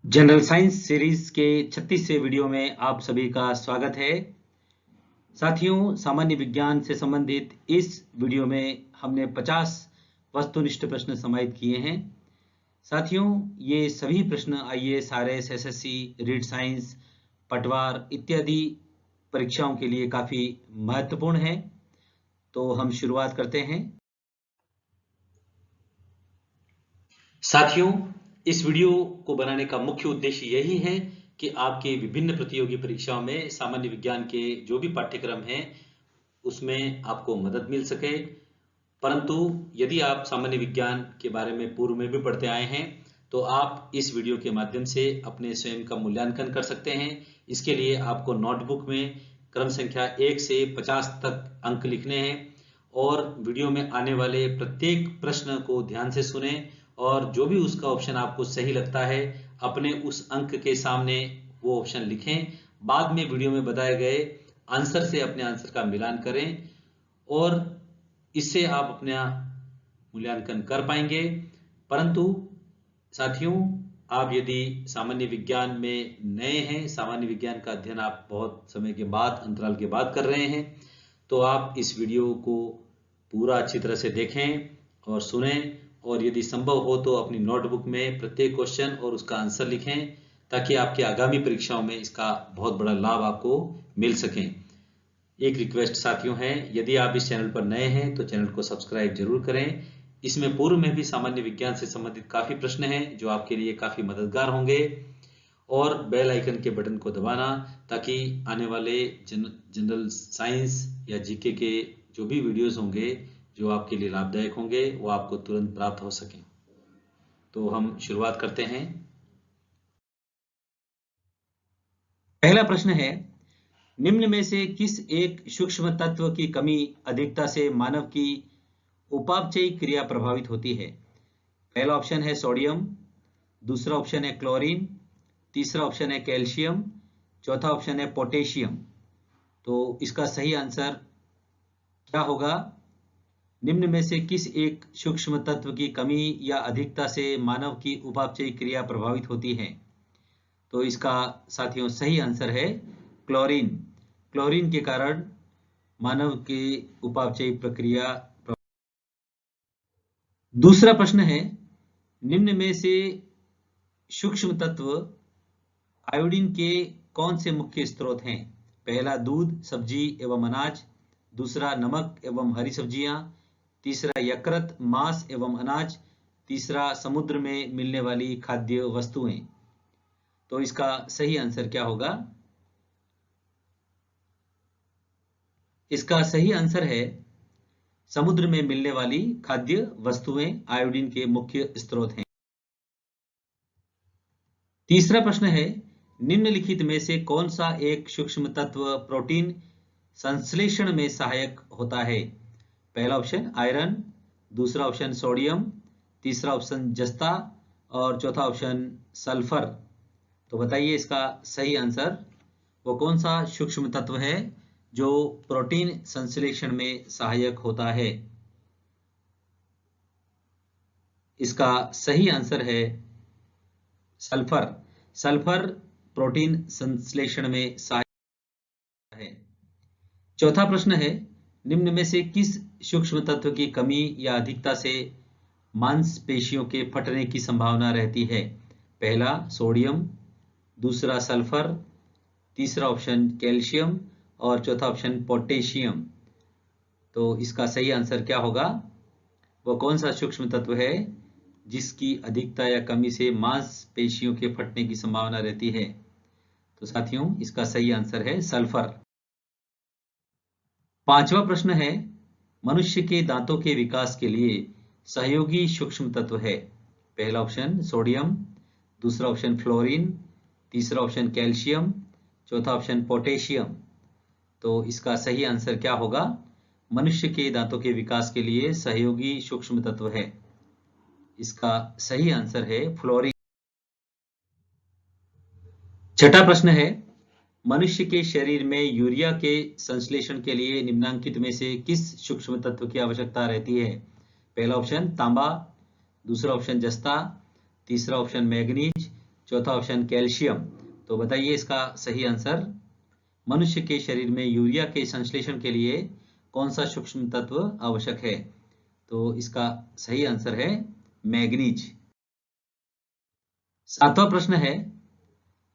General science series के 36वें video में आप सभी का स्वागत है। साथियों, सामान्य विज्ञान से संबंधित इस वीडियो में हमने 50 वस्तुनिष्ठ प्रश्न समाहित किए हैं। साथियों, ये सभी प्रश्न IAS, RS, SSC, read science, पटवार इत्यादि परीक्षाओं के लिए काफी महत्वपूर्ण है। तो हम शुरुआत करते हैं। साथियों, इस वीडियो को बनाने का मुख्य उद्देश्य यही है कि आपके विभिन्न प्रतियोगी परीक्षाओं में सामान्य विज्ञान के जो भी पाठ्यक्रम हैं उसमें आपको मदद मिल सके। परंतु यदि आप सामान्य विज्ञान के बारे में पूर्व में भी पढ़ते आए हैं तो आप इस वीडियो के माध्यम से अपने स्वयं का मूल्यांकन कर सकते हैं। इसके लिए आपको नोटबुक में क्रम संख्या 1 से 50 तक अंक लिखने हैं और वीडियो में आने वाले प्रत्येक प्रश्न को ध्यान से सुने और जो भी उसका ऑप्शन आपको सही लगता है अपने उस अंक के सामने वो ऑप्शन लिखें। बाद में वीडियो में बताए गए आंसर से अपने आंसर का मिलान करें और इससे आप अपना मूल्यांकन कर पाएंगे। परंतु साथियों, आप यदि सामान्य विज्ञान में नए हैं, सामान्य विज्ञान का अध्ययन आप बहुत समय के बाद, अंतराल के बाद कर रहे हैं, तो आप इस वीडियो को पूरा अच्छी तरह से देखें और सुनें और यदि संभव हो तो अपनी नोटबुक में प्रत्येक क्वेश्चन और उसका आंसर लिखें ताकि आपकी आगामी परीक्षाओं में इसका बहुत बड़ा लाभ आपको मिल सके। एक रिक्वेस्ट साथियों है, यदि आप इस चैनल पर नए हैं तो चैनल को सब्सक्राइब जरूर करें। इसमें पूर्व में भी सामान्य विज्ञान से संबंधित काफी प्रश्न हैं जो आपके लिए काफी मददगार होंगे और बेल आइकन के बटन को दबाना ताकि आने वाले जनरल साइंस या जीके के जो भी वीडियोस होंगे जो आपके लिए लाभदायक होंगे वो आपको तुरंत प्राप्त हो सकें। तो हम शुरुआत करते हैं। पहला प्रश्न है, निम्न में से किस एक सूक्ष्म तत्व की कमी अधिकता से मानव की उपापचयी क्रिया प्रभावित होती है? पहला ऑप्शन है सोडियम, दूसरा ऑप्शन है क्लोरीन, तीसरा ऑप्शन है कैल्शियम, चौथा ऑप्शन है पोटेशियम। तो इसका सही आंसर क्या होगा? निम्न में से किस एक सूक्ष्म तत्व की कमी या अधिकता से मानव की उपापचयी क्रिया प्रभावित होती है? तो इसका साथियों सही आंसर है क्लोरीन। क्लोरीन के कारण मानव की उपापचयी प्रक्रिया। दूसरा प्रश्न है, निम्न में से सूक्ष्म तत्व आयोडीन के कौन से मुख्य स्रोत हैं? पहला दूध, सब्जी एवं अनाज, दूसरा नमक एवं हरी सब्जियां, तीसरा यकृत, मांस एवं अनाज, तीसरा समुद्र में मिलने वाली खाद्य वस्तुएं। तो इसका सही आंसर क्या होगा? इसका सही आंसर है समुद्र में मिलने वाली खाद्य वस्तुएं आयोडीन के मुख्य स्रोत हैं। तीसरा प्रश्न है, निम्नलिखित में से कौन सा एक सूक्ष्म तत्व प्रोटीन संश्लेषण में सहायक होता है? पहला ऑप्शन आयरन, दूसरा ऑप्शन सोडियम, तीसरा ऑप्शन जस्ता और चौथा ऑप्शन सल्फर। तो बताइए इसका सही आंसर वो कौन सा सूक्ष्म तत्व है जो प्रोटीन संश्लेषण में सहायक होता है? इसका सही आंसर है सल्फर। सल्फर प्रोटीन संश्लेषण में सहायक है। चौथा प्रश्न है, निम्न में से किस सूक्ष्म तत्व की कमी या अधिकता से मांसपेशियों के फटने की संभावना रहती है? पहला सोडियम, दूसरा सल्फर, तीसरा ऑप्शन कैल्शियम और चौथा ऑप्शन पोटेशियम। तो इसका सही आंसर क्या होगा? वो कौन सा सूक्ष्म तत्व है जिसकी अधिकता या कमी से मांसपेशियों के फटने की संभावना रहती है? तो साथियों, इसका सही आंसर है सल्फर। पांचवा प्रश्न है, मनुष्य के दांतों के विकास के लिए सहयोगी सूक्ष्म तत्व है? पहला ऑप्शन सोडियम, दूसरा ऑप्शन फ्लोरीन, तीसरा ऑप्शन कैल्शियम, चौथा ऑप्शन पोटेशियम। तो इसका सही आंसर क्या होगा? मनुष्य के दांतों के विकास के लिए सहयोगी सूक्ष्म तत्व है। इसका सही आंसर है फ्लोरीन। छठा प्रश्न है, मनुष्य के शरीर में यूरिया के संश्लेषण के लिए निम्नलिखित में से किस सूक्ष्म तत्व की आवश्यकता रहती है? पहला ऑप्शन तांबा, दूसरा ऑप्शन जस्ता, तीसरा ऑप्शन मैग्नीज, चौथा ऑप्शन कैल्शियम। तो बताइए इसका सही आंसर। मनुष्य के शरीर में यूरिया के संश्लेषण के लिए कौन सा सूक्ष्म तत्व आवश्यक है? तो इसका सही आंसर है मैग्नीज। सातवां प्रश्न है,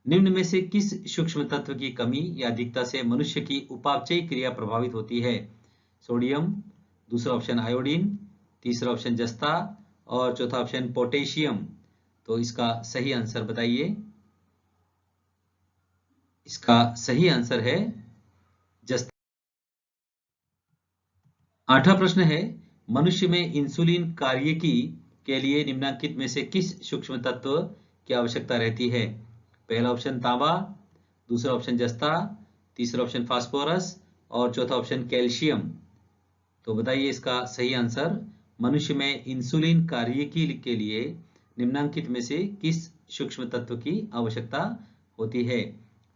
निम्न में से किस सूक्ष्म तत्व की कमी या अधिकता से मनुष्य की उपापचयी क्रिया प्रभावित होती है? सोडियम, दूसरा ऑप्शन आयोडीन, तीसरा ऑप्शन जस्ता और चौथा ऑप्शन पोटेशियम। तो इसका सही आंसर बताइए। इसका सही आंसर है जस्ता। आठवां प्रश्न है, मनुष्य में इंसुलिन कार्यकी के लिए निम्नलिखित में से किस सूक्ष्म तत्व की आवश्यकता रहती है? पहला ऑप्शन तांबा, दूसरा ऑप्शन जस्ता, तीसरा ऑप्शन फास्फोरस और चौथा ऑप्शन कैल्शियम। तो बताइए इसका सही आंसर। मनुष्य में इंसुलिन कार्यकी के लिए निम्नलिखित में से किस सूक्ष्म तत्व की आवश्यकता होती है?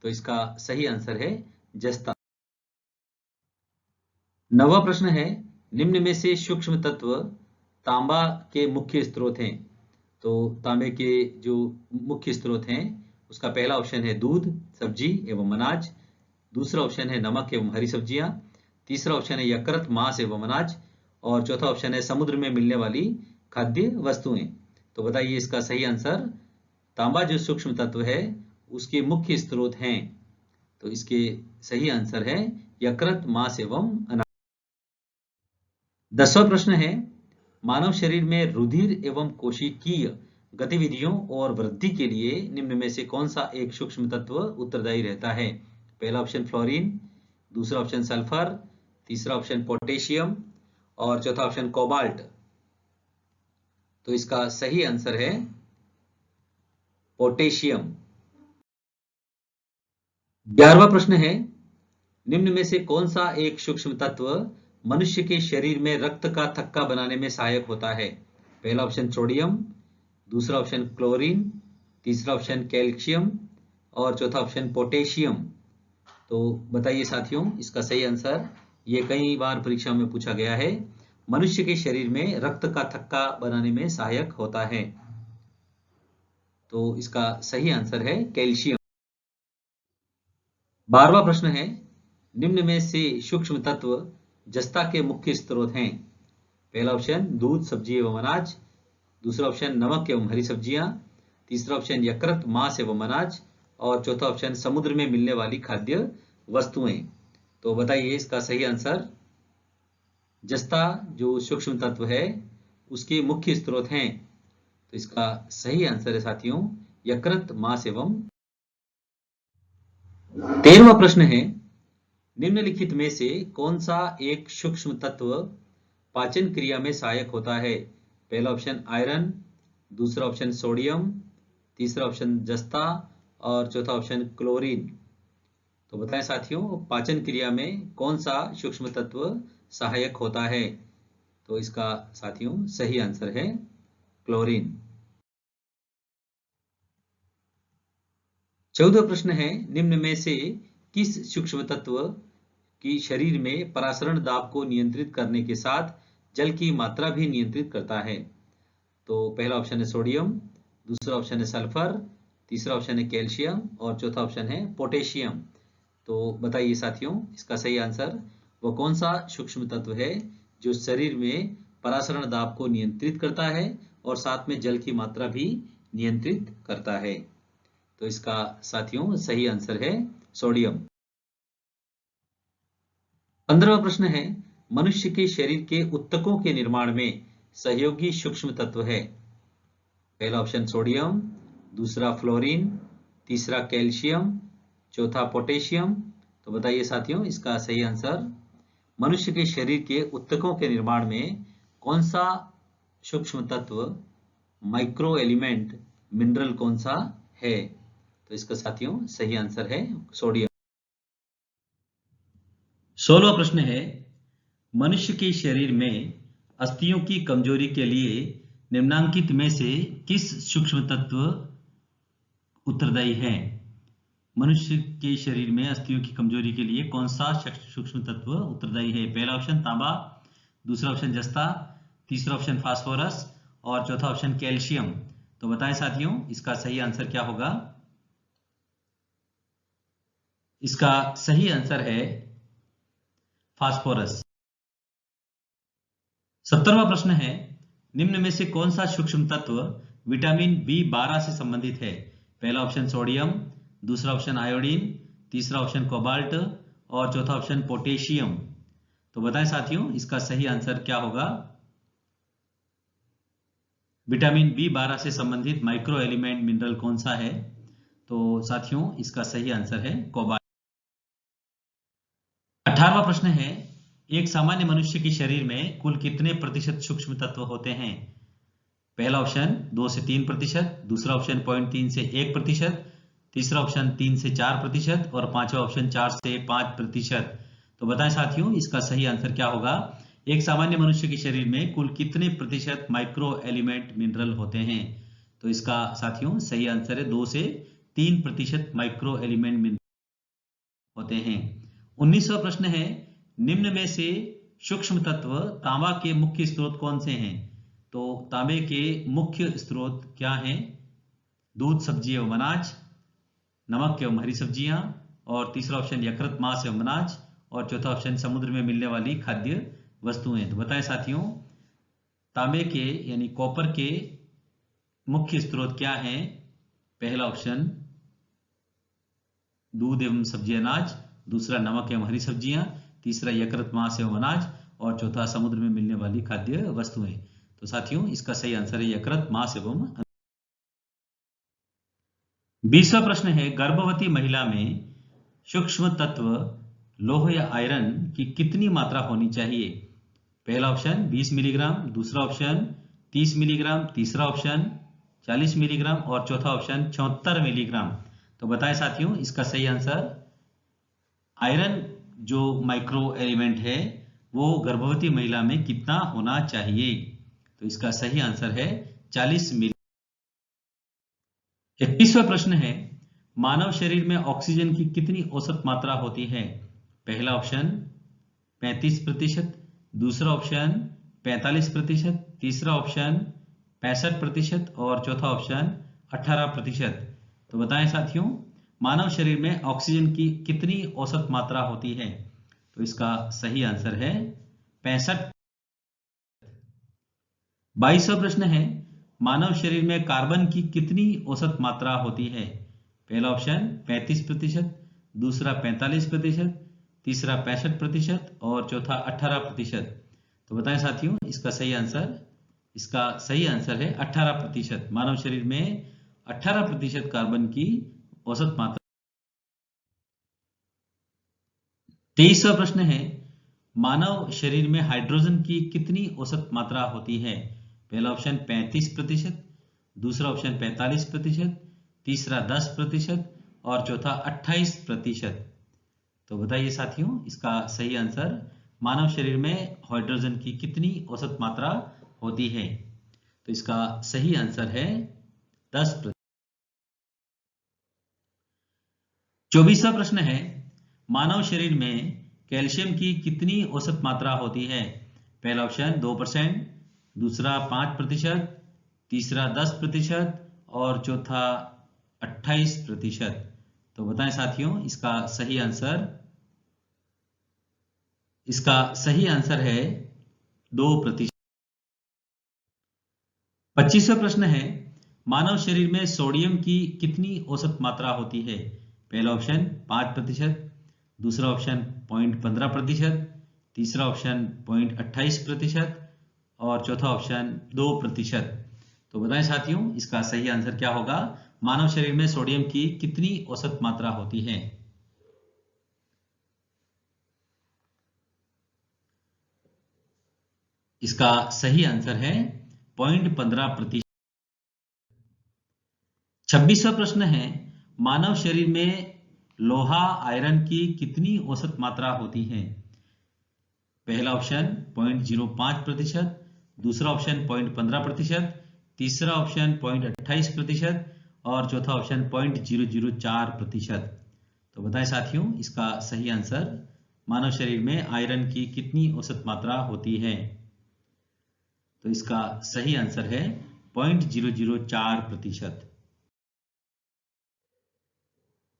तो इसका सही आंसर है जस्ता। नवा प्रश्न है, निम्न में से सूक्ष्म तत्व तांबा के मुख्य स्रोत हैं। तो तांबे के जो मुख्य स्रोत हैं उसका पहला ऑप्शन है दूध, सब्जी एवं अनाज, दूसरा ऑप्शन है नमक एवं हरी सब्जियां, तीसरा ऑप्शन है यकृत, मांस एवं अनाज और चौथा ऑप्शन है समुद्र में मिलने वाली खाद्य वस्तुएं। तो बताइए इसका सही आंसर। तांबा जो सूक्ष्म तत्व है उसके मुख्य स्रोत हैं। तो इसके सही आंसर है यकृत, मांस एवं अनाज। 10वां प्रश्न है, मानव शरीर में रुधिर एवं कोशिकीय गतिविधियों और वृद्धि के लिए निम्न में से कौन सा एक सूक्ष्म तत्व उत्तरदायी रहता है? पहला ऑप्शन फ्लोरीन, दूसरा ऑप्शन सल्फर, तीसरा ऑप्शन पोटेशियम और चौथा ऑप्शन कोबाल्ट। तो इसका सही आंसर है पोटेशियम। 11वां प्रश्न है, निम्न में से कौन सा एक सूक्ष्म तत्व मनुष्य के शरीर में रक्त का थक्का बनाने में सहायक होता है? पहला ऑप्शन सोडियम, दूसरा ऑप्शन क्लोरीन, तीसरा ऑप्शन कैल्शियम और चौथा ऑप्शन पोटेशियम। तो बताइए साथियों इसका सही आंसर। ये कई बार परीक्षा में पूछा गया है। मनुष्य के शरीर में रक्त का थक्का बनाने में सहायक होता है। तो इसका सही आंसर है कैल्शियम। 12वां प्रश्न है, निम्न में से सूक्ष्म तत्व जस्ता के मुख्य स्रोत हैं। पहला ऑप्शन दूध, सब्जी एवं अनाज, दूसरा ऑप्शन नमक एवं हरी सब्जियां, तीसरा ऑप्शन यकृत, मांस एवं अनाज और चौथा ऑप्शन समुद्र में मिलने वाली खाद्य वस्तुएं। तो बताइए इसका सही आंसर। जस्ता जो सूक्ष्म तत्व है उसके मुख्य स्रोत हैं। तो इसका सही आंसर है साथियों यकृत, मांस एवं। 13वां प्रश्न है, निम्नलिखित में से कौन सा एक सूक्ष्म तत्व पाचन क्रिया में सहायक होता है? पहला ऑप्शन आयरन, दूसरा ऑप्शन सोडियम, तीसरा ऑप्शन जस्ता और चौथा ऑप्शन क्लोरीन। तो बताएं साथियों पाचन क्रिया में कौन सा सूक्ष्म तत्व सहायक होता है? तो इसका साथियों सही आंसर है क्लोरीन। 14वां प्रश्न है, निम्न में से किस सूक्ष्म तत्व की शरीर में परासरण दाब को नियंत्रित करने के साथ जल की मात्रा भी नियंत्रित करता है? तो पहला ऑप्शन है सोडियम, दूसरा ऑप्शन है सल्फर, तीसरा ऑप्शन है कैल्शियम और चौथा ऑप्शन है पोटेशियम। तो बताइए साथियों इसका सही आंसर। वो कौन सा सूक्ष्म तत्व है जो शरीर में परासरण दाब को नियंत्रित करता है और साथ में जल की मात्रा भी नियंत्रित करता है? तो इसका साथियों सही आंसर है सोडियम। 15वां प्रश्न है, मनुष्य के शरीर के ऊतकों के निर्माण में सहयोगी सूक्ष्म तत्व है। पहला ऑप्शन सोडियम, दूसरा फ्लोरीन, तीसरा कैल्शियम, चौथा पोटेशियम। तो बताइए साथियों इसका सही आंसर। मनुष्य के शरीर के ऊतकों के निर्माण में कौन सा सूक्ष्म तत्व माइक्रो एलिमेंट मिनरल कौन सा है? तो इसका साथियों सही आंसर है सोडियम। 16वां प्रश्न है, मनुष्य के शरीर में अस्थियों की कमजोरी के लिए निम्नांकित में से किस सूक्ष्म तत्व उत्तरदायी है? मनुष्य के शरीर में अस्थियों की कमजोरी के लिए कौन सा सूक्ष्म तत्व उत्तरदायी है? पहला ऑप्शन तांबा, दूसरा ऑप्शन जस्ता, तीसरा ऑप्शन फास्फोरस और चौथा ऑप्शन कैल्शियम। तो बताएं साथियों, इसका सही आंसर क्या होगा? इसका सही आंसर है फास्फोरस। 70वां प्रश्न है, निम्न में से कौन सा सूक्ष्म तत्व विटामिन B12 से संबंधित है? पहला ऑप्शन सोडियम, दूसरा ऑप्शन आयोडीन, तीसरा ऑप्शन कोबाल्ट और चौथा ऑप्शन पोटेशियम। तो बताएं साथियों, इसका सही आंसर क्या होगा? विटामिन B12 से संबंधित माइक्रो एलिमेंट मिनरल कौन सा है? तो साथियों, इसका सही आंसर है कोबाल्ट। 18वां प्रश्न है, एक सामान्य मनुष्य के शरीर में कुल कितने प्रतिशत सूक्ष्म तत्व होते हैं? पहला ऑप्शन 2 से 3%, दूसरा ऑप्शन 0.3 से 1%, तीसरा ऑप्शन 3 से 4% और पांचवा ऑप्शन 4 से 5%। तो बताएं साथियों, इसका सही आंसर क्या होगा? एक सामान्य मनुष्य के शरीर में कुल कितने प्रतिशत माइक्रो एलिमेंट मिनरल होते हैं? तो इसका साथियों सही आंसर है 2 से 3% माइक्रो एलिमेंट मिनरल होते हैं। 19वां प्रश्न है, निम्न में से सूक्ष्म तत्व तांबा के मुख्य स्रोत कौन से हैं? तो तांबे के मुख्य स्रोत क्या हैं? दूध, सब्जी एवं अनाज, नमक एवं हरी सब्जियां और तीसरा ऑप्शन यकृत, मांस एवं अनाज और चौथा ऑप्शन समुद्र में मिलने वाली खाद्य वस्तुएं। तो बताएं साथियों, तांबे के यानी कॉपर के मुख्य स्रोत क्या हैं? पहला ऑप्शन दूध एवं सब्जी अनाज, दूसरा नमक एवं हरी सब्जियां, तीसरा यकृत, मांस एवं अनाज और चौथा समुद्र में मिलने वाली खाद्य वस्तुएं। तो साथियों, इसका सही आंसर है यकृत, मांस एवं अनाज। 20वां प्रश्न है, गर्भवती महिला में सूक्ष्म तत्व लौह या आयरन की कितनी मात्रा होनी चाहिए? पहला ऑप्शन 20 मिलीग्राम, दूसरा ऑप्शन 30 मिलीग्राम, तीसरा ऑप्शन 40 मिलीग्राम और चौथा ऑप्शन 74 मिलीग्राम। तो बताएं साथियों, इसका सही आंसर आयरन जो माइक्रो एलिमेंट है वो गर्भवती महिला में कितना होना चाहिए? तो इसका सही आंसर है 40 मिली। 21वां प्रश्न है, मानव शरीर में ऑक्सीजन की कितनी औसत मात्रा होती है? पहला ऑप्शन 35%, दूसरा ऑप्शन 45%, तीसरा ऑप्शन 65% और चौथा ऑप्शन 18%। तो बताएं साथियों, मानव शरीर में ऑक्सीजन की कितनी औसत मात्रा होती है? तो इसका सही आंसर है 65। 22वां प्रश्न है, मानव शरीर में कार्बन की कितनी औसत मात्रा होती है? पहला ऑप्शन 35%, दूसरा 45%, तीसरा 65% और चौथा 18%। तो बताएं साथियों, इसका सही आंसर है 18%। मानव शरीर में 18% कार्बन की औसत मात्रा। 23वां प्रश्न है, मानव शरीर में हाइड्रोजन की कितनी औसत मात्रा होती है? पहला ऑप्शन 35%, दूसरा ऑप्शन 45%, तीसरा 10% और चौथा 28%। तो बताइए साथियों, इसका सही आंसर मानव शरीर में हाइड्रोजन की कितनी औसत मात्रा होती है? तो इसका सही आंसर है 10%। 24वां प्रश्न है, मानव शरीर में कैल्शियम की कितनी औसत मात्रा होती है? पहला ऑप्शन 2%, दूसरा 5%, तीसरा 10% और चौथा 28%। तो बताएं साथियों, इसका सही आंसर है 2%। 25वां प्रश्न है, मानव शरीर में सोडियम की कितनी औसत मात्रा होती है? पहला ऑप्शन 5%, दूसरा ऑप्शन 0.15%, तीसरा ऑप्शन 0.28% और चौथा ऑप्शन 2%। तो बताएं साथियों, इसका सही आंसर क्या होगा? मानव शरीर में सोडियम की कितनी औसत मात्रा होती है? इसका सही आंसर है 0.15%। 26वां प्रश्न है, मानव शरीर में लोहा आयरन की कितनी औसत मात्रा होती है? पहला ऑप्शन 0.05%, दूसरा ऑप्शन 0.15%, तीसरा ऑप्शन 0.28% और चौथा ऑप्शन 0.004%। तो बताएं साथियों, इसका सही आंसर मानव शरीर में आयरन की कितनी औसत मात्रा होती है? तो इसका सही आंसर है 0.004%।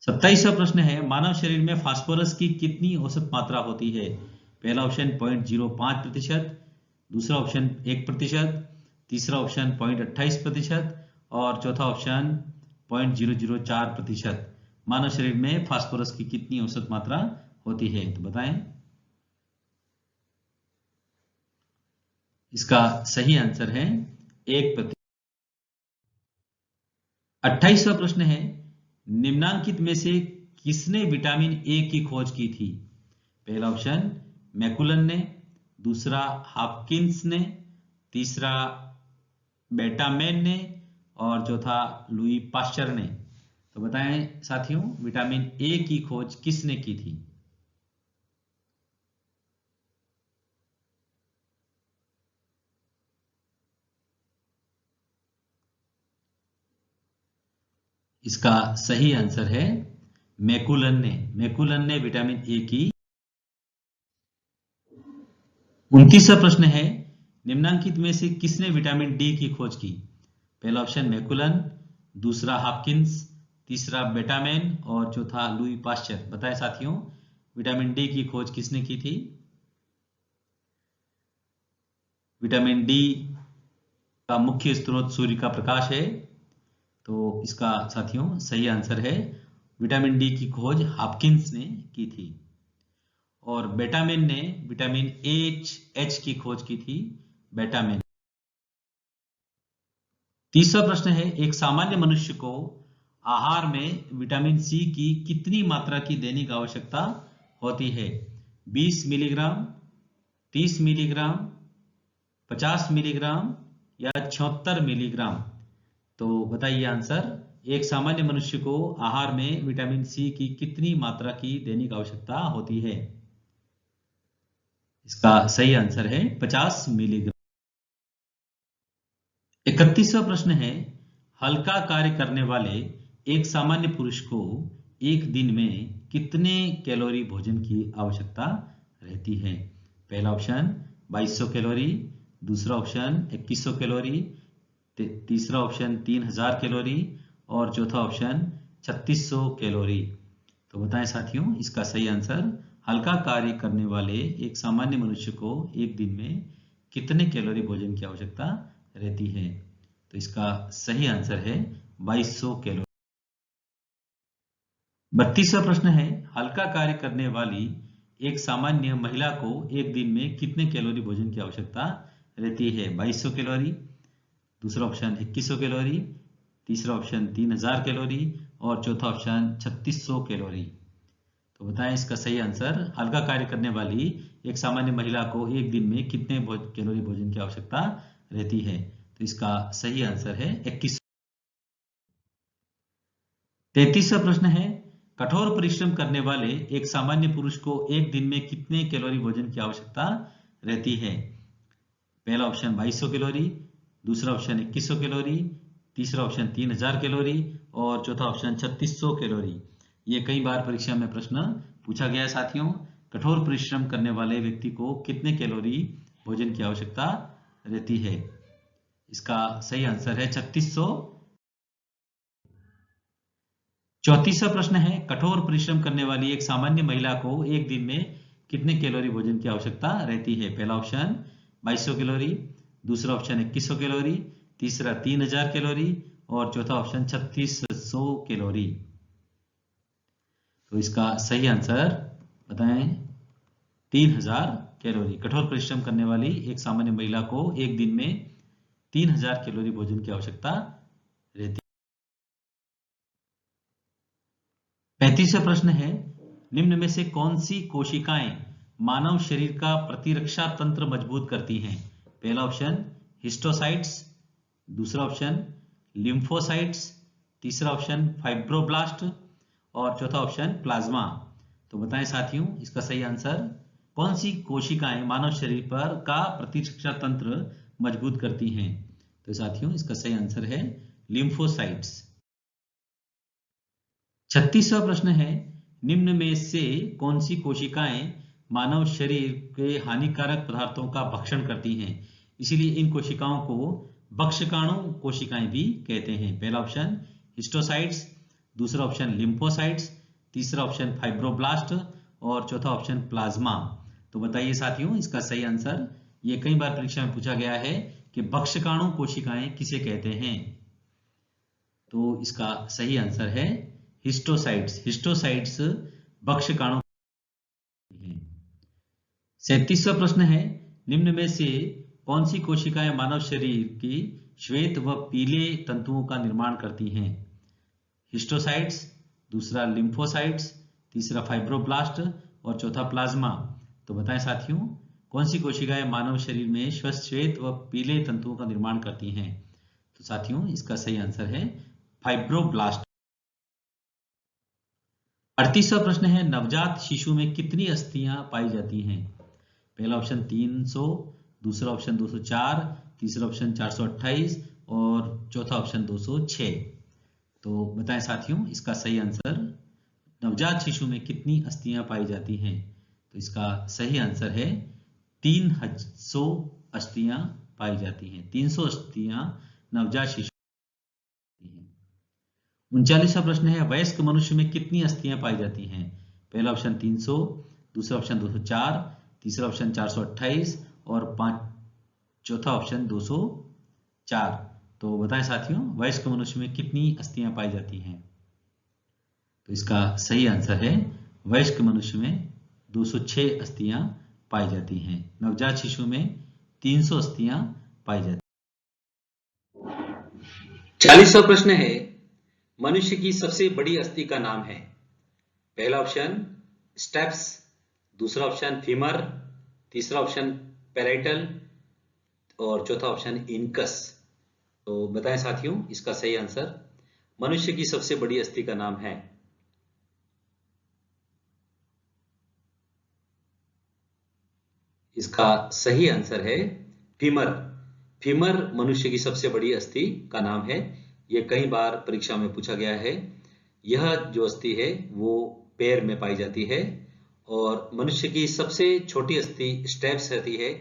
27वां प्रश्न है, मानव शरीर में फास्फोरस की कितनी औसत मात्रा होती है? पहला ऑप्शन 0.05%, दूसरा ऑप्शन 1%, तीसरा ऑप्शन 0.28% और चौथा ऑप्शन 0.004%। मानव शरीर में फास्फोरस की कितनी औसत मात्रा होती है, तो बताएं। इसका सही आंसर है 1%। 28वां प्रश्न है, निम्नांकित में से किसने विटामिन ए की खोज की थी? पहला ऑप्शन मैकुलन ने, दूसरा हॉपकिंस ने, तीसरा बेटामेन ने और चौथा लुई पाश्चर ने। तो बताएं साथियों, विटामिन ए की खोज किसने की थी? इसका सही आंसर है मैकुलन ने। मैकुलन ने विटामिन ए की। 29वां प्रश्न है, निम्नांकित में से किसने विटामिन डी की खोज की? पहला ऑप्शन मैकुलन, दूसरा हॉपकिंस, तीसरा बेटामेन और चौथा लुई पाश्चर। बताएं साथियों, विटामिन डी की खोज किसने की थी? विटामिन डी का मुख्य स्रोत सूर्य का प्रकाश है, तो इसका साथियों सही आंसर है विटामिन डी की खोज हॉपकिंस ने की थी। और बेटामेन ने विटामिन एच की खोज की थी, बेटामेन। 30वां प्रश्न है, एक सामान्य मनुष्य को आहार में विटामिन सी की कितनी मात्रा की दैनिक आवश्यकता होती है? 20 मिलीग्राम, 30 मिलीग्राम, 50 मिलीग्राम या 76 मिलीग्राम? तो बताइए आंसर। एक सामान्य मनुष्य को आहार में विटामिन सी की कितनी मात्रा की दैनिक आवश्यकता होती है? इसका सही आंसर है 50 मिलीग्राम। 31वां प्रश्न है, हल्का कार्य करने वाले एक सामान्य पुरुष को एक दिन में कितने कैलोरी भोजन की आवश्यकता रहती है? पहला ऑप्शन 2200 कैलोरी, दूसरा ऑप्शन 2100 कैलोरी, तीसरा ऑप्शन 3000 कैलोरी और चौथा ऑप्शन 3600 कैलोरी। तो बताएं साथियों, इसका सही आंसर हल्का कार्य करने वाले एक सामान्य मनुष्य को एक दिन में कितने कैलोरी भोजन की आवश्यकता रहती है? तो इसका सही आंसर है 2200 कैलोरी। 32वां प्रश्न है, हल्का कार्य करने वाली एक सामान्य महिला को एक दिन में कितने कैलोरी भोजन की आवश्यकता रहती है? 2200 कैलोरी, दूसरा ऑप्शन 2100 कैलोरी, तीसरा ऑप्शन 3000 कैलोरी और चौथा ऑप्शन 3600 कैलोरी। तो बताएं इसका सही आंसर। हल्का कार्य करने वाली एक सामान्य महिला को एक दिन में कितने कैलोरी भोजन की आवश्यकता रहती है? तो इसका सही आंसर है 2100। 33वां प्रश्न है, कठोर परिश्रम करने वाले एक सामान्य पुरुष को एक दिन में कितने कैलोरी भोजन की आवश्यकता रहती है? पहला ऑप्शन 2200 कैलोरी, दूसरा ऑप्शन 2100 कैलोरी, तीसरा ऑप्शन 3000 कैलोरी और चौथा ऑप्शन 3600 कैलोरी। ये कई बार परीक्षा में प्रश्न पूछा गया है साथियों। कठोर परिश्रम करने वाले व्यक्ति को कितने कैलोरी भोजन की आवश्यकता रहती है? इसका सही आंसर है 3600। 34वां प्रश्न है, कठोर परिश्रम करने वाली एक सामान्य महिला को एक दिन में कितने कैलोरी भोजन की आवश्यकता रहती है? पहला ऑप्शन 2200 कैलोरी, दूसरा ऑप्शन 2100 कैलोरी, तीसरा 3000 कैलोरी और चौथा ऑप्शन 3600 कैलोरी। तो इसका सही आंसर बताएं 3000 कैलोरी। कठोर परिश्रम करने वाली एक सामान्य महिला को एक दिन में 3000 कैलोरी भोजन की आवश्यकता रहती है। 35वां प्रश्न है, निम्न में से कौन सी कोशिकाएं मानव शरीर का प्रतिरक्षा तंत्र मजबूत करती हैं? पहला ऑप्शन हिस्टोसाइट्स, दूसरा ऑप्शन लिम्फोसाइट्स, तीसरा ऑप्शन फाइब्रोब्लास्ट और चौथा ऑप्शन प्लाज्मा। तो बताएं साथियों, इसका सही आंसर। कौन सी कोशिकाएं मानव शरीर पर का प्रतिरक्षा तंत्र मजबूत करती हैं? तो साथियों, इसका सही आंसर है लिम्फोसाइट्स। 36वां प्रश्न है, निम्न में से कौन सी कोशिकाएं मानव शरीर के हानिकारक पदार्थों का भक्षण करती हैं, इसीलिए इन कोशिकाओं को भक्षकाणु कोशिकाएं भी कहते हैं। पहला ऑप्शन हिस्टोसाइट्स, दूसरा ऑप्शन लिम्फोसाइट्स, तीसरा ऑप्शन फाइब्रोब्लास्ट और चौथा ऑप्शन प्लाज्मा। तो बताइए साथियों इसका सही आंसर। ये कई बार परीक्षा में पूछा गया है कि भक्षकाणु कोशिकाएं किसे कहते हैं। तो इसका सही आंसर है हिस्टोसाइट्स। हिस्टोसाइट्स भक्षकाणु। 37वां प्रश्न है, निम्न में से कौन सी कोशिकाएं मानव शरीर की श्वेत व पीले तंतुओं का निर्माण करती हैं? हिस्टोसाइट्स, दूसरा लिम्फोसाइट्स, तीसरा फाइब्रोब्लास्ट और चौथा प्लाज्मा। तो बताएं साथियों कौन सी कोशिकाएं मानव शरीर में श्वेत व पीले तंतुओं का निर्माण करती हैं? तो साथियों इसका सही आंसर है फाइब्रोब्लास्ट। 38वां प्रश्न है, नवजात शिशु में कितनी अस्थियां पाई जाती हैं? पहला ऑप्शन 300, दूसरा ऑप्शन 204, तीसरा ऑप्शन 428 और चौथा ऑप्शन 206। तो बताएं साथियों इसका सही आंसर। नवजात शिशु में कितनी अस्थियां पाई जाती हैं? तो इसका सही आंसर है 300 अस्थियां पाई जाती हैं। 300 अस्थियां नवजात शिशु। 39वां प्रश्न है, वयस्क मनुष्य में कितनी अस्थियां पाई जाती हैं? पहला ऑप्शन 300, दूसरा ऑप्शन 204, तीसरा ऑप्शन 428 और चौथा ऑप्शन 204। तो बताएं साथियों वयस्क मनुष्य में कितनी अस्थियां पाई जाती हैं? तो इसका सही आंसर है वयस्क मनुष्य में 206 अस्थियां पाई जाती हैं। नवजात शिशु में 300 अस्थियां पाई जाती हैं। 40वां प्रश्न है, मनुष्य की सबसे बड़ी अस्थि का नाम है? पहला ऑप्शन स्टेप्स, दूसरा ऑप्शन फीमर, तीसरा ऑप्शन पैराइटल और चौथा ऑप्शन इनकस। तो बताएं साथियों इसका सही आंसर। मनुष्य की सबसे बड़ी अस्थि का नाम है? इसका सही आंसर है फीमर। फीमर मनुष्य की सबसे बड़ी अस्थि का नाम है। यह कई बार परीक्षा में पूछा गया है। यह जो अस्थि है वो पैर में पाई जाती है और मनुष्य की सबसे छोटी अस्थि स्टेप्स रहती है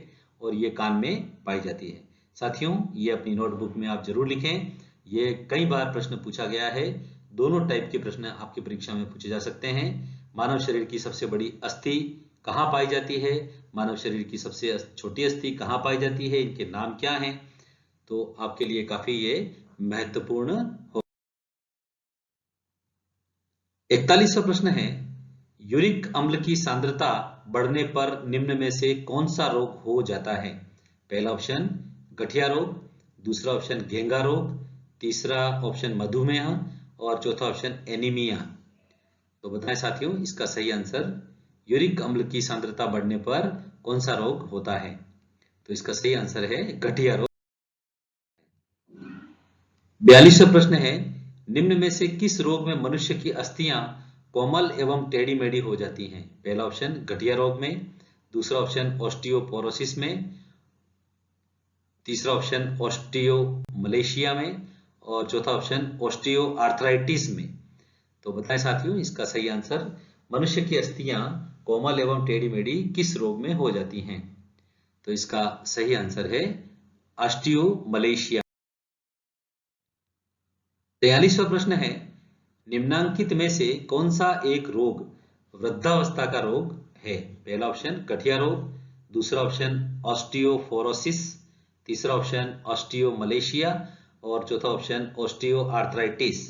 और ये कान में पाई जाती है। साथियों ये अपनी नोटबुक में आप जरूर लिखें। ये कई बार प्रश्न पूछा गया है। दोनों टाइप के प्रश्न आपकी परीक्षा में पूछे जा सकते हैं। मानव शरीर की सबसे बड़ी अस्थि कहाँ पाई जाती है, मानव शरीर की सबसे छोटी अस्थि कहाँ पाई जाती है, इनके नाम क्या हैं, तो आपके लिए काफी ये महत्वपूर्ण हो। 41वां प्रश्न है, यूरिक अम्ल की सांद्रता बढ़ने पर निम्न में से कौन सा रोग हो जाता है? पहला ऑप्शन गठिया रोग, दूसरा ऑप्शन घेंगा रोग, तीसरा ऑप्शन मधुमेह और चौथा ऑप्शन एनीमिया। तो बताएं साथियों इसका सही आंसर। यूरिक अम्ल की सांद्रता बढ़ने पर कौन सा रोग होता है? तो इसका सही आंसर है गठिया रोग। 42वां प्रश्न है, निम्न में से किस रोग में मनुष्य की अस्थियां कोमल एवं टेढ़ी मेढ़ी हो जाती हैं? पहला ऑप्शन गठिया रोग में, दूसरा ऑप्शन ऑस्टियोपोरोसिस में, तीसरा ऑप्शन ऑस्टियोमलेशिया में और चौथा ऑप्शन ऑस्टियोआर्थराइटिस में। तो बताएं साथियों इसका सही आंसर। मनुष्य की अस्थियां कोमल एवं टेढ़ी मेढ़ी किस रोग में हो जाती हैं? तो इसका सही आंसर है ऑस्टियोमलेशिया। 43वां प्रश्न है, निम्नांकित में से कौन सा एक रोग वृद्धावस्था का रोग है? पहला ऑप्शन गठिया रोग, दूसरा ऑप्शन ऑस्टियोफोरोसिस, तीसरा ऑप्शन ऑस्टियोमलेशिया और चौथा ऑप्शन ऑस्टियोआर्थराइटिस।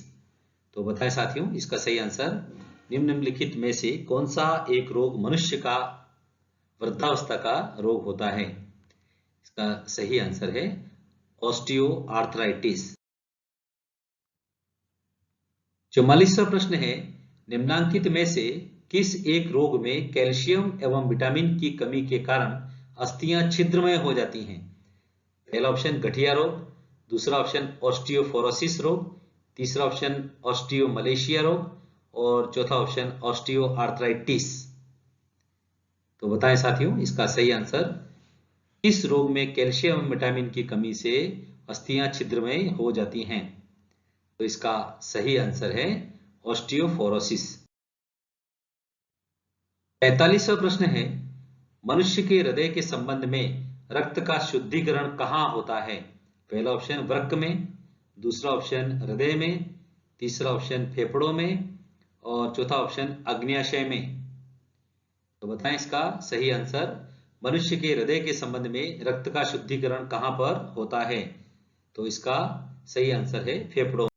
तो बताएं साथियों इसका सही आंसर। निम्नलिखित में से कौन सा एक रोग मनुष्य का वृद्धावस्था का रोग होता है? इसका सही आंसर है ऑस्टियोआर्थराइटिस। 44वां प्रश्न है, निम्नांकित में से किस एक रोग में कैल्शियम एवं विटामिन की कमी के कारण अस्थियां छिद्रमय हो जाती हैं? पहला ऑप्शन गठिया रोग, दूसरा ऑप्शन ऑस्टियोफोरोसिस रोग, तीसरा ऑप्शन ऑस्टियोमलेशिया रोग और चौथा ऑप्शन ऑस्टियोआर्थराइटिस। तो बताएं साथियों इसका सही आंसर। किस रोग में कैल्शियम विटामिन की कमी से अस्थियां छिद्रमय हो जाती हैं? तो इसका सही आंसर है ऑस्टियोफोरोसिस। 45वां प्रश्न है, मनुष्य के हृदय के संबंध में रक्त का शुद्धिकरण कहाँ होता है? पहला ऑप्शन वृक्क में, दूसरा ऑप्शन हृदय में, तीसरा ऑप्शन फेफड़ों में और चौथा ऑप्शन अग्न्याशय में। तो बताएं इसका सही आंसर। मनुष्य के हृदय के संबंध में रक्त का शुद्धिकरण कहां पर होता है? तो इसका सही आंसर है फेफड़ों।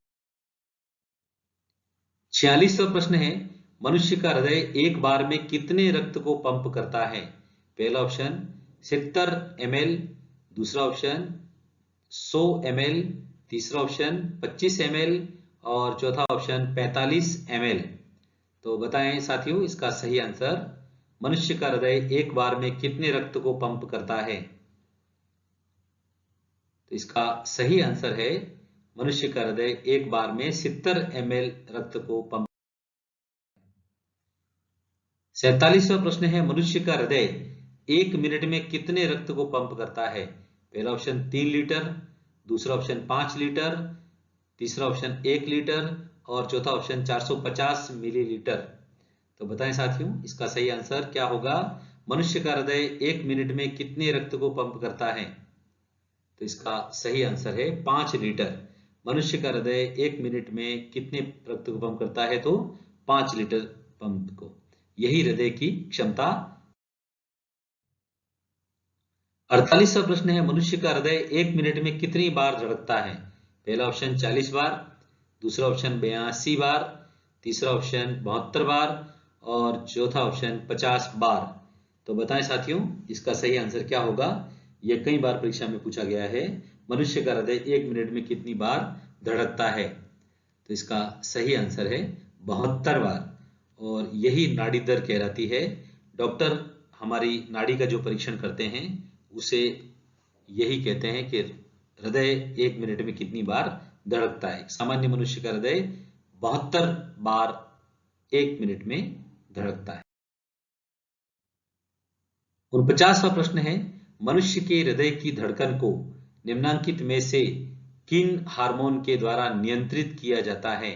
46वां प्रश्न है, मनुष्य का हृदय एक बार में कितने रक्त को पंप करता है? पहला ऑप्शन 70 ml, दूसरा ऑप्शन 100 ml, तीसरा ऑप्शन 25 ml और चौथा ऑप्शन 45 ml। तो बताएं साथियों इसका सही आंसर। मनुष्य का हृदय एक बार में कितने रक्त को पंप करता है? तो इसका सही आंसर है, मनुष्य का हृदय एक बार में 70 ml रक्त को पंप। 47वां प्रश्न है, मनुष्य का हृदय 1 मिनट में कितने रक्त को पंप करता है? पहला ऑप्शन 3 लीटर, दूसरा ऑप्शन 5 लीटर, तीसरा ऑप्शन 1 लीटर और चौथा ऑप्शन 450 मिलीलीटर। तो बताएं साथियों इसका सही आंसर क्या होगा? मनुष्य का हृदय 1 मिनट में कितने रक्त को पंप करता है? तो इसका सही आंसर है 5 लीटर। मनुष्य का हृदय 1 मिनट में कितने रक्त को पंप करता है? तो 5 लीटर पंप को। यही हृदय की क्षमता। 48वां प्रश्न है, मनुष्य का हृदय 1 मिनट में कितनी बार धड़कता है? पहला ऑप्शन 40 बार, दूसरा ऑप्शन 82 बार, तीसरा ऑप्शन 72 बार और चौथा ऑप्शन 50 बार। तो बताएं साथियों इसका सही आंसर क्या होगा? यह कई बार परीक्षा में पूछा गया है, मनुष्य का हृदय 1 मिनट में कितनी बार धड़कता है? तो इसका सही आंसर है 72 बार और यही नाड़ी दर कहलाती है। डॉक्टर हमारी नाड़ी का जो परीक्षण करते हैं उसे यही कहते हैं कि हृदय 1 मिनट में कितनी बार धड़कता है। सामान्य मनुष्य का हृदय 72 बार 1 मिनट में धड़कता है। 49वां प्रश्न है, मनुष्य के हृदय की धड़कन को निम्नलिखित में से किन हार्मोन के द्वारा नियंत्रित किया जाता है?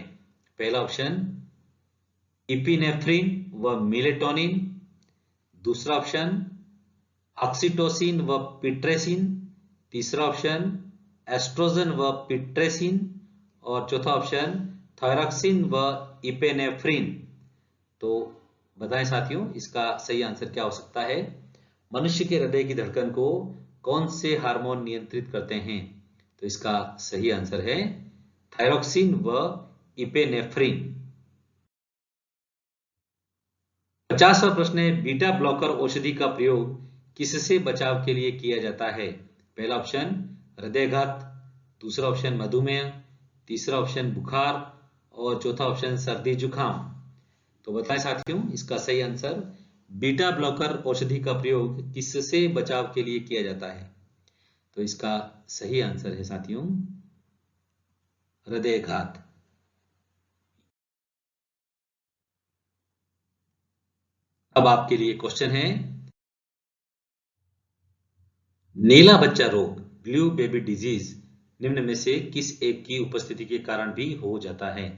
पहला ऑप्शन इपिनेफ्रिन व मेलेटोनिन, दूसरा ऑप्शन ऑक्सीटोसिन व पिट्रेसिन, तीसरा ऑप्शन एस्ट्रोजन व पिट्रेसिन और चौथा ऑप्शन थायरॉक्सिन व इपिनेफ्रिन। तो बताएं साथियों इसका सही आंसर क्या हो सकता है? मनुष्य के हृदय की धड़कन को कौन से हार्मोन नियंत्रित करते हैं? तो इसका सही आंसर है थायरॉक्सिन व इपिनेफ्रिन। 50वां प्रश्न है, बीटा ब्लॉकर औषधि का प्रयोग किससे बचाव के लिए किया जाता है? पहला ऑप्शन हृदयघात, दूसरा ऑप्शन मधुमेह, तीसरा ऑप्शन बुखार और चौथा ऑप्शन सर्दी जुकाम। तो बताएं साथियों इसका सही आंसर। बीटा ब्लॉकर औषधि का प्रयोग किससे बचाव के लिए किया जाता है? तो इसका सही आंसर है साथियों हृदयघात। अब आपके लिए क्वेश्चन है, नीला बच्चा रोग ब्लू बेबी डिजीज निम्न में से किस एक की उपस्थिति के कारण भी हो जाता है?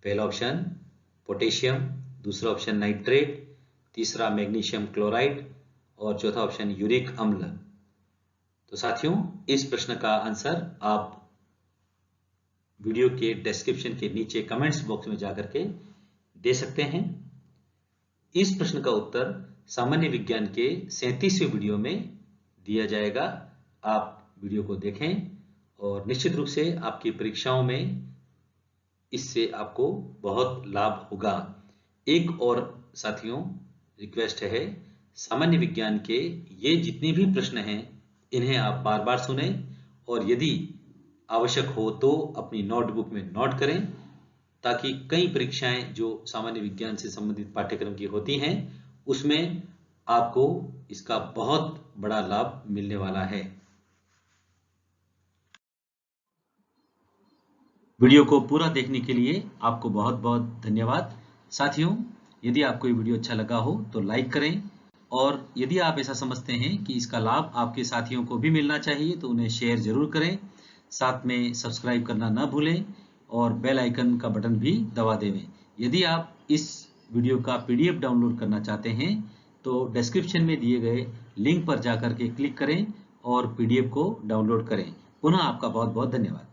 पहला ऑप्शन पोटेशियम, दूसरा ऑप्शन नाइट्रेट, तीसरा मैग्नीशियम क्लोराइड और चौथा ऑप्शन यूरिक अम्ल। तो साथियों इस प्रश्न का आंसर आप वीडियो के डिस्क्रिप्शन के नीचे कमेंट्स बॉक्स में जाकर के दे सकते हैं। इस प्रश्न का उत्तर सामान्य विज्ञान के 37वें वीडियो में दिया जाएगा। आप वीडियो को देखें और निश्चित रूप से आपकी परीक्षाओं में इससे आपको बहुत लाभ होगा। एक और साथियों रिक्वेस्ट है, सामान्य विज्ञान के ये जितने भी प्रश्न हैं इन्हें आप बार बार सुनें और यदि आवश्यक हो तो अपनी नोटबुक में नोट करें, ताकि कई परीक्षाएं जो सामान्य विज्ञान से संबंधित पाठ्यक्रम की होती हैं उसमें आपको इसका बहुत बड़ा लाभ मिलने वाला है। वीडियो को पूरा देखने के लिए आपको बहुत बहुत धन्यवाद। साथियों यदि आपको ये वीडियो अच्छा लगा हो तो लाइक करें और यदि आप ऐसा समझते हैं कि इसका लाभ आपके साथियों को भी मिलना चाहिए तो उन्हें शेयर जरूर करें। साथ में सब्सक्राइब करना ना भूलें और बेल आइकन का बटन भी दबा दें। यदि आप इस वीडियो का PDF डाउनलोड करना चाहते हैं तो डिस्क्रिप्शन में दिए गए लिंक पर जाकर के क्लिक करें और PDF को डाउनलोड करें। पुनः आपका बहुत बहुत धन्यवाद।